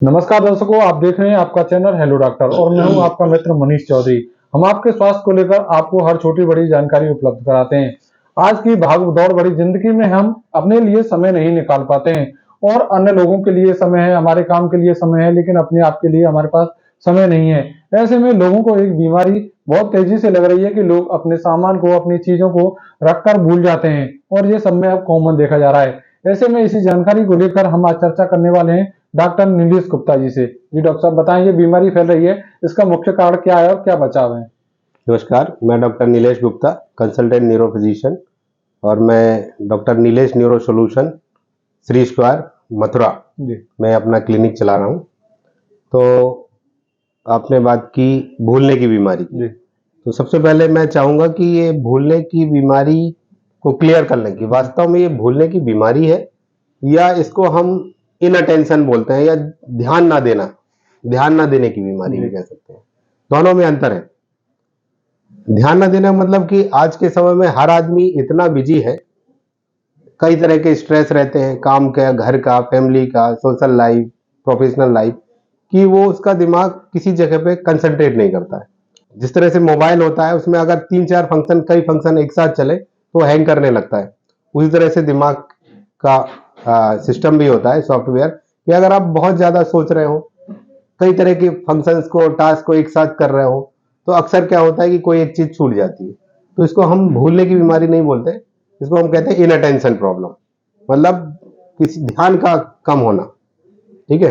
नमस्कार दर्शकों, आप देख रहे हैं आपका चैनल हेलो डॉक्टर और मैं हूं आपका मित्र मनीष चौधरी। हम आपके स्वास्थ्य को लेकर आपको हर छोटी बड़ी जानकारी उपलब्ध कराते हैं। आज की भाग दौड़ भरी जिंदगी में हम अपने लिए समय नहीं निकाल पाते हैं और अन्य लोगों के लिए समय है, हमारे काम के लिए समय है, लेकिन अपने आप के लिए हमारे पास समय नहीं है। ऐसे में लोगों को एक बीमारी बहुत तेजी से लग रही है कि लोग अपने सामान को, अपनी चीजों को रखकर भूल जाते हैं और ये सब में अब कॉमन देखा जा रहा है। ऐसे में इसी जानकारी को लेकर हम आज चर्चा करने वाले हैं डॉक्टर नीलेश गुप्ता जी से। जी डॉक्टर साहब बताएं, ये बीमारी फैल रही है, इसका मुख्य कारण क्या है और क्या बचाव है? नमस्कार, मैं doctor Nilesh Gupta, consultant neuro physician और मैं doctor Nilesh neuro solution Shri square Mathura जी मैं अपना क्लिनिक चला रहा हूँ। तो आपने बात की भूलने की बीमारी की। जी तो सबसे पहले मैं चाहूँगा कि ये भूलने की बीमारी को क्लियर कर लें कि वास्तव में ये भूलने की बीमारी है या इसको हम इनअटेंशन बोलते हैं या ध्यान ना देने की बीमारी भी जी कह सकते हैं। दोनों में अंतर है। ध्यान न देना मतलब कि आज के समय में हर आदमी इतना बिजी है, कई तरह के स्ट्रेस रहते हैं, काम का, घर का, फैमिली का, सोशल लाइफ, प्रोफेशनल लाइफ, कि वो उसका दिमाग किसी जगह पे कंसंट्रेट नहीं करता है। जिस तरह से मोबाइल होता है उसमें अगर 3-4 फंक्शन, कई फंक्शन एक साथ चले तो हैंग करने लगता है। उसी तरह से दिमाग का सिस्टम भी होता है, सॉफ्टवेयर, कि अगर आप बहुत ज्यादा सोच रहे हो, कई तरह के फंक्शंस को, टास्क को एक साथ कर रहे हो, तो अक्सर क्या होता है कि कोई एक चीज छूट जाती है। तो इसको हम भूलने की बीमारी नहीं बोलते, इसको हम कहते हैं इनअटेंशन प्रॉब्लम, मतलब किसी ध्यान का कम होना। ठीक है,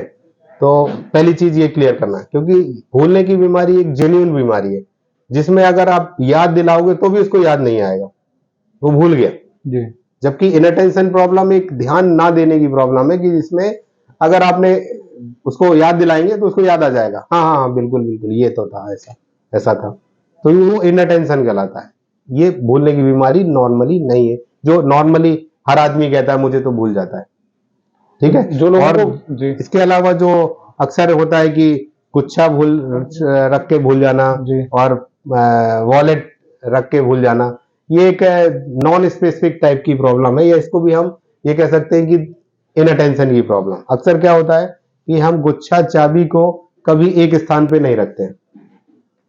तो पहली चीज ये क्लियर करना है, क्योंकि भूलने की बीमारी एक जेन्युइन बीमारी है जिसमें अगर आप याद दिलाओगे तो भी उसको याद नहीं आएगा, वो भूल गया। जी जबकि इनअटेंशन प्रॉब्लम एक ध्यान ना देने की प्रॉब्लम है कि जिसमें अगर आपने उसको याद दिलाएंगे तो उसको याद आ जाएगा, हाँ हाँ हाँ, बिल्कुल बिल्कुल, ये तो था, ऐसा ऐसा था। तो वो इनअटेंशन कहलाता है। ये भूलने की बीमारी नॉर्मली नहीं है, जो नॉर्मली हर आदमी कहता है मुझे तो भूल जाता है। ठीक है, जो लोगों और को जी इसके अलावा जो अक्सर होता है कि गुच्छा भूल रख के भूल जाना जी और वॉलेट रख के भूल जाना, ये एक नॉन स्पेसिफिक टाइप की प्रॉब्लम है, या इसको भी हम ये कह सकते हैं कि इनअटेंशन की प्रॉब्लम। अक्सर क्या होता है कि हम गुच्छा चाबी को कभी एक स्थान पे नहीं रखते हैं,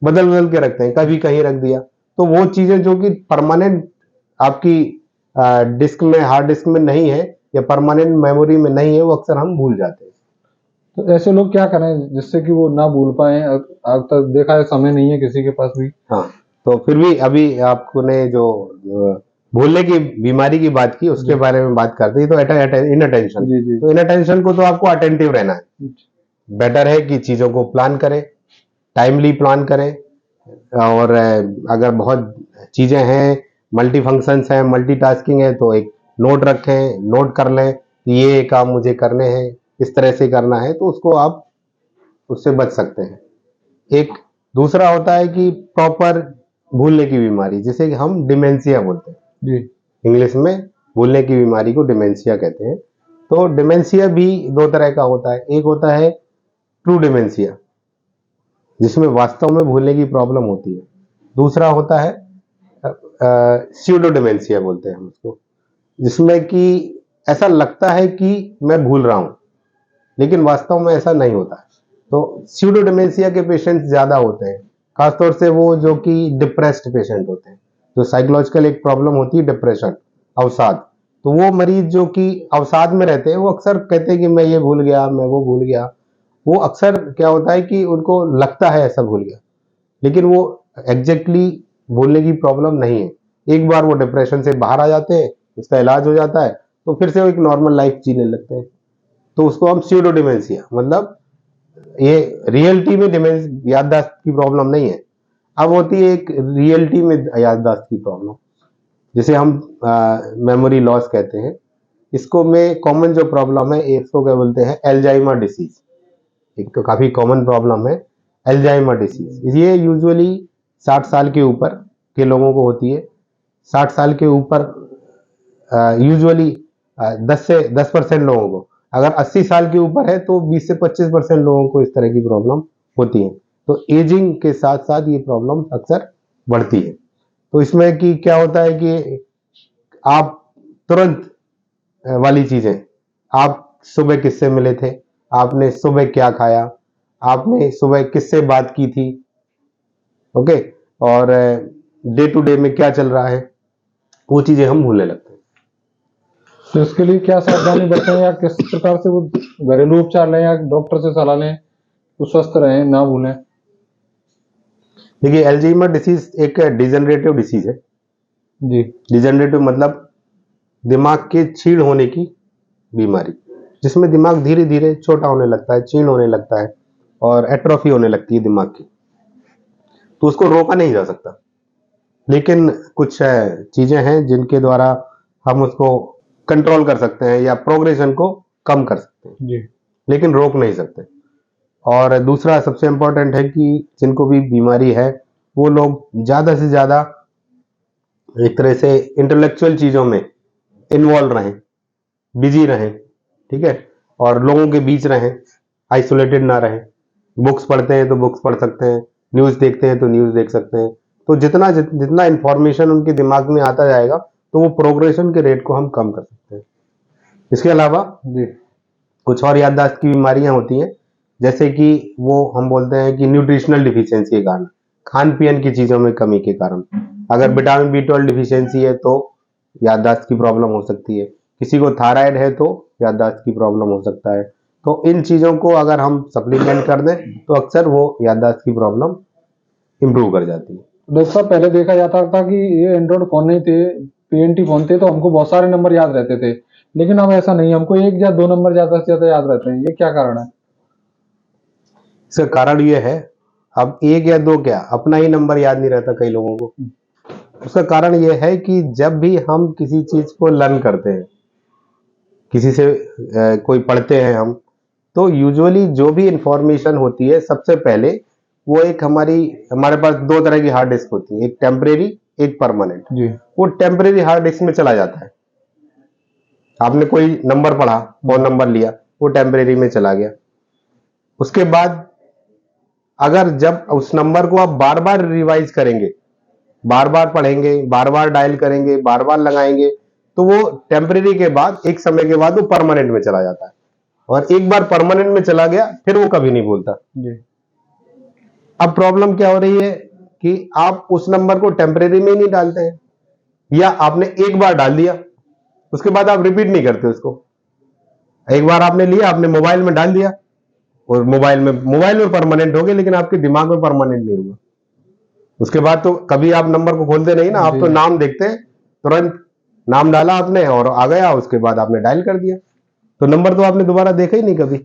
बदल बदल के रखते हैं, कभी कहीं रख दिया। तो वो चीजें जो कि परमानेंट आपकी डिस्क में, हार्ड डिस्क में नहीं है या परमानेंट मेमोरी में नहीं है, वो अक्सर हम भूल जाते हैं। तो ऐसे लोग क्या करें जिससे कि वो ना भूल पाए? अब तक देखा है समय नहीं है किसी के पास भी। हाँ, तो फिर भी अभी आपने जो भूलने की बीमारी की बात की, उसके जी बारे में बात करते हैं। तो इनअटेंशन, जी जी तो इनअटेंशन को तो आपको अटेंटिव रहना है। बेटर है कि चीजों को प्लान करें, टाइमली प्लान करें, और अगर बहुत चीजें हैं, मल्टी फंक्शंस हैं, मल्टीटास्किंग है, तो एक नोट रखें, नोट कर लें कि ये काम मुझे करने हैं, इस तरह से करना है, तो उसको आप उससे बच सकते हैं। एक दूसरा होता है कि प्रॉपर भूलने की बीमारी, जिसे कि हम डिमेंशिया बोलते हैं, जी इंग्लिश में भूलने की बीमारी को डिमेंशिया कहते हैं। तो डिमेंशिया भी दो तरह का होता है। एक होता है ट्रू डिमेंशिया, जिसमें वास्तव में भूलने की प्रॉब्लम होती है। दूसरा होता है स्यूडो डिमेंशिया बोलते हैं हम उसको, जिसमें कि ऐसा लगता है कि मैं भूल रहा हूं, लेकिन वास्तव में ऐसा नहीं होता है। तो स्यूडो डिमेंशिया के पेशेंट ज्यादा होते हैं, खासतौर से वो जो कि डिप्रेस्ड पेशेंट होते हैं, जो साइकोलॉजिकल एक प्रॉब्लम होती है, डिप्रेशन, अवसाद। तो वो मरीज जो कि अवसाद में रहते हैं, वो अक्सर कहते हैं कि मैं ये भूल गया, मैं वो भूल गया। वो अक्सर क्या होता है कि उनको लगता है ऐसा भूल गया, लेकिन वो एग्जैक्टली भूलने की प्रॉब्लम नहीं है। एक बार वो डिप्रेशन से बाहर आ जाते हैं, उसका इलाज हो जाता है, तो फिर से वो एक नॉर्मल लाइफ जीने लगते हैं। तो उसको हम स्यूडो डिमेंशिया, मतलब ये रियलिटी में याददाश्त की प्रॉब्लम नहीं है। अब होती है एक रियलिटी में याददाश्त की प्रॉब्लम, जिसे हम मेमोरी लॉस कहते हैं। इसको में कॉमन जो प्रॉब्लम है, इसको क्या बोलते हैं, एल्जाइमर डिसीज। एक तो काफी कॉमन प्रॉब्लम है एल्जाइमर डिसीज। ये यूजुअली 60 साल के ऊपर के लोगों को होती है। 60 साल के ऊपर यूजुअली 10% लोगों को, अगर 80 साल के ऊपर है तो 20 से 25% लोगों को इस तरह की प्रॉब्लम होती है। तो एजिंग के साथ साथ ये प्रॉब्लम अक्सर बढ़ती है। तो इसमें कि क्या होता है कि आप तुरंत वाली चीजें, आप सुबह किससे मिले थे, आपने सुबह क्या खाया, आपने सुबह किससे बात की थी, ओके, और डे टू डे में क्या चल रहा है, वो चीजें हम भूलने लगते हैं। तो इसके लिए क्या सावधानी बरतें या किस प्रकार से वो घरेलू उपचार लें या डॉक्टर से सलाह लें तो स्वस्थ रहें, ना भूलें? देखिए, अल्जाइमर डिसीज एक डिजेनरेटिव डिसीज है। जी। डिजेनरेटिव मतलब दिमाग के क्षीण होने की बीमारी, जिसमें दिमाग धीरे धीरे छोटा होने लगता है, क्षीण होने लगता है और एट्रोफी होने लगती है दिमाग की। तो उसको रोका नहीं जा सकता, लेकिन कुछ चीजें हैं जिनके द्वारा हम उसको कंट्रोल कर सकते हैं या प्रोग्रेशन को कम कर सकते हैं, जी। लेकिन रोक नहीं सकते। और दूसरा सबसे इम्पोर्टेंट है कि जिनको भी बीमारी है वो लोग ज़्यादा से ज़्यादा एक तरह से इंटेलेक्चुअल चीज़ों में इन्वॉल्व रहें, बिजी रहें, ठीक है, और लोगों के बीच रहें, आइसोलेटेड ना रहें। बुक्स पढ़ते हैं तो बुक्स पढ़ सकते हैं, न्यूज़ देखते हैं तो न्यूज़ देख सकते हैं। तो जितना इंफॉर्मेशन उनके दिमाग में आता जाएगा तो वो प्रोग्रेशन के रेट को हम कम कर सकते हैं। इसके अलावा जी। कुछ और याददाश्त की बीमारियां होती हैं, जैसे कि वो हम बोलते हैं कि न्यूट्रिशनल डिफिशियंसी के कारण, खान पीन की चीज़ों में कमी के कारण। अगर विटामिन B12 डिफिशियंसी है तो याददाश्त की प्रॉब्लम हो सकती है, किसी को थायराइड है तो याददाश्त की प्रॉब्लम हो सकता है। तो इन चीज़ों को अगर हम सप्लीमेंट कर दें तो अक्सर वो याददाश्त की प्रॉब्लम इम्प्रूव कर जाती है। डॉक्टर साहब, पहले देखा जाता था कि ये एंड्रॉइड फोन नहीं थे, PNT फोन थे, तो हमको बहुत सारे नंबर याद रहते थे, लेकिन अब ऐसा नहीं, हमको 1 या 2 नंबर ज्यादा से ज्यादा याद रहते हैं। ये क्या कारण है? इसका कारण ये है, अब 1 या 2 क्या, अपना ही नंबर याद नहीं रहता कई लोगों को। उसका कारण ये है कि जब भी हम किसी चीज को लर्न करते हैं, किसी से कोई पढ़ते हैं हम, तो यूजुअली जो भी इंफॉर्मेशन होती है सबसे पहले वो एक हमारे पास 2 तरह की हार्ड डिस्क होती है, एक टेम्परेरी, एक परमानेंट। जी। वो टेम्परेरी हार्ड डिस्क में चला जाता है। आपने कोई नंबर पढ़ा, फोन नंबर लिया, वो टेम्परेरी में चला गया। उसके बाद अगर जब उस नंबर को आप बार बार रिवाइज करेंगे, बार बार पढ़ेंगे, बार बार डायल करेंगे, बार बार लगाएंगे, तो वो टेम्परेरी के बाद एक समय के बाद वो परमानेंट में चला जाता है। और एक बार परमानेंट में चला गया फिर वो कभी नहीं भूलता। जी। अब प्रॉब्लम क्या हो रही है कि आप उस नंबर को टेम्परेरी में ही नहीं डालते हैं, या आपने एक बार डाल दिया उसके बाद आप रिपीट नहीं करते उसको। एक बार आपने लिया, आपने मोबाइल में डाल दिया और मोबाइल में परमानेंट हो गया, लेकिन आपके दिमाग में परमानेंट नहीं हुआ। उसके बाद तो कभी आप नंबर को खोलते नहीं ना, आप तो नाम देखते हैं, तुरंत नाम डाला आपने और आ गया, उसके बाद आपने डायल कर दिया, तो नंबर तो आपने दोबारा देखा ही नहीं कभी।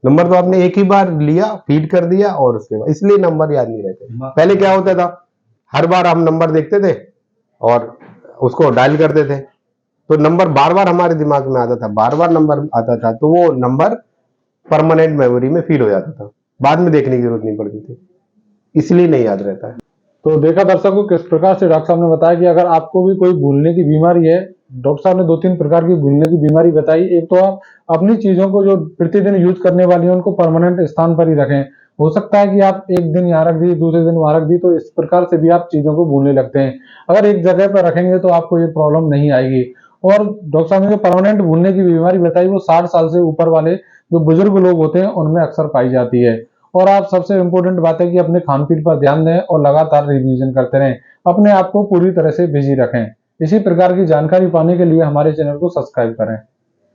नंबर तो आपने एक ही बार लिया, फीड कर दिया और उसके बाद, इसलिए नंबर याद नहीं रहते। पहले क्या होता था, हर बार हम नंबर देखते थे और उसको डायल करते थे, तो नंबर बार बार हमारे दिमाग में आता था, बार बार नंबर आता था, तो वो नंबर परमानेंट मेमोरी में फीड हो जाता था, बाद में देखने की जरूरत नहीं पड़ती थी, इसलिए नहीं याद रहता है। तो देखा दर्शकों, किस प्रकार से डॉक्टर साहब ने बताया कि अगर आपको भी कोई भूलने की बीमारी है, डॉक्टर साहब ने 2-3 प्रकार की भूलने की बीमारी बताई। एक तो आप अपनी चीजों को जो प्रतिदिन यूज करने वाली है उनको परमानेंट स्थान पर ही रखें। हो सकता है कि आप एक दिन यहाँ रख दी, दूसरे दिन वहां रख दी, तो इस प्रकार से भी आप चीजों को भूलने लगते हैं। अगर एक जगह पर रखेंगे तो आपको ये प्रॉब्लम नहीं आएगी। और डॉक्टर साहब ने जो परमानेंट भूलने की बीमारी बताई वो 60 साल से ऊपर वाले जो बुजुर्ग लोग होते हैं उनमें अक्सर पाई जाती है। और आप सबसे इम्पोर्टेंट बात है कि अपने खान पीन पर ध्यान दें और लगातार रिवीजन करते रहें, अपने आप को पूरी तरह से बिजी रखें। इसी प्रकार की जानकारी पाने के लिए हमारे चैनल को सब्सक्राइब करें।